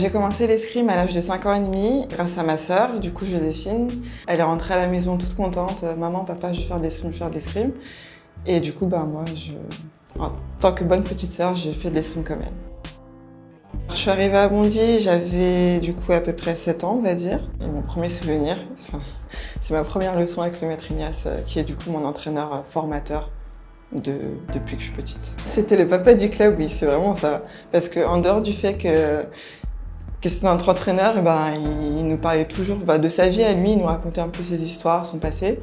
J'ai commencé l'escrime à l'âge de 5 ans et demi grâce à ma sœur, du coup Joséphine. Elle est rentrée à la maison toute contente. Maman, papa, je vais faire de l'escrime, je vais faire de l'escrime. Et du coup, moi, en tant que bonne petite sœur, j'ai fait de l'escrime comme elle. Je suis arrivée à Bondy, j'avais du coup à peu près 7 ans, on va dire. Et mon premier souvenir, c'est ma première leçon avec le maître Ignace, qui est du coup mon entraîneur formateur depuis que je suis petite. C'était le papa du club, oui, c'est vraiment ça. Parce qu'en dehors du fait que c'était notre entraîneur, il nous parlait toujours de sa vie à lui, il nous racontait un peu ses histoires, son passé.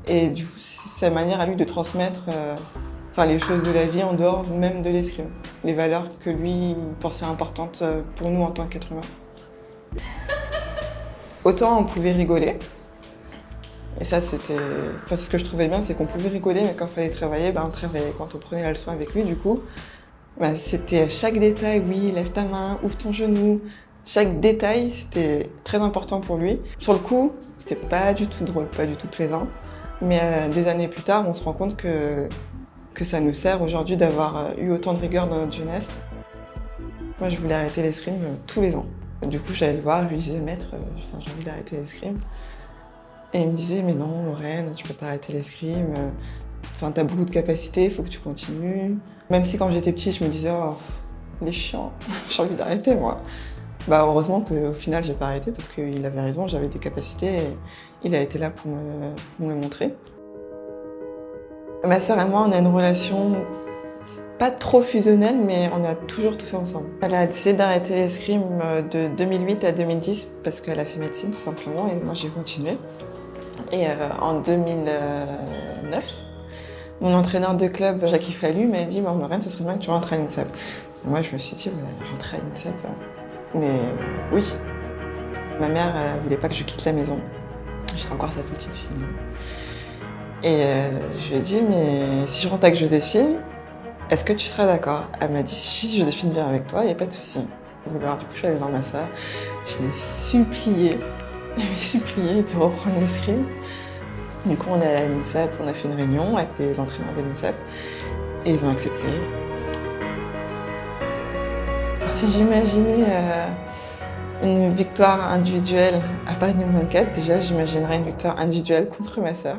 Et du coup, c'est sa manière à lui de transmettre les choses de la vie en dehors même de l'escrime. Les valeurs que lui pensait importantes pour nous en tant qu'être humain. Autant on pouvait rigoler. Et ça, ce que je trouvais bien, c'est qu'on pouvait rigoler, mais quand il fallait travailler, on travaillait. Quand on prenait la leçon avec lui, du coup, c'était chaque détail, oui, lève ta main, ouvre ton genou. Chaque détail, c'était très important pour lui. Sur le coup, c'était pas du tout drôle, pas du tout plaisant. Mais des années plus tard, on se rend compte que ça nous sert aujourd'hui d'avoir eu autant de rigueur dans notre jeunesse. Moi, je voulais arrêter l'escrime tous les ans. Du coup, j'allais le voir, je lui disais, maître, j'ai envie d'arrêter l'escrime. Et il me disait, mais non, Lorraine, tu peux pas arrêter l'escrime. T'as beaucoup de capacités, il faut que tu continues. Même si quand j'étais petite, je me disais, oh, il est chiant, j'ai envie d'arrêter, moi. Heureusement qu'au final, j'ai pas arrêté parce qu'il avait raison, j'avais des capacités et il a été là pour me le montrer. Ma sœur et moi, on a une relation pas trop fusionnelle, mais on a toujours tout fait ensemble. Elle a décidé d'arrêter l'escrime de 2008 à 2010 parce qu'elle a fait médecine tout simplement et moi j'ai continué. Et en 2009, mon entraîneur de club, Jacques Fallu, m'a dit Lorraine, ça serait bien que tu rentres à l'INSEP. Et moi je me suis dit, rentrer à l'INSEP, mais oui. Ma mère, elle voulait pas que je quitte la maison. J'étais encore sa petite fille. Et je lui ai dit, mais si je rentre avec Joséphine, est-ce que tu seras d'accord? Elle m'a dit, si Joséphine vient avec toi, il n'y a pas de souci. Alors, du coup, je suis allée voir ma sœur. Je l'ai suppliée de reprendre l'escrime. Du coup, on est allé à l'INSEP, on a fait une réunion avec les entraîneurs de l'INSEP et ils ont accepté. Alors, si j'imaginais une victoire individuelle à Paris 2024, déjà, j'imaginerais une victoire individuelle contre ma sœur.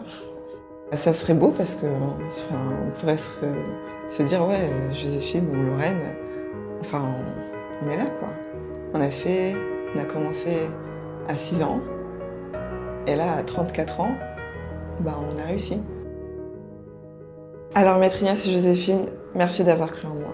Ça serait beau parce que, on pourrait se dire, ouais, Joséphine ou Lorraine, on est là, quoi. On a commencé à 6 ans, et là, à 34 ans, on a réussi. Alors, maître Ignace et Joséphine, merci d'avoir cru en moi.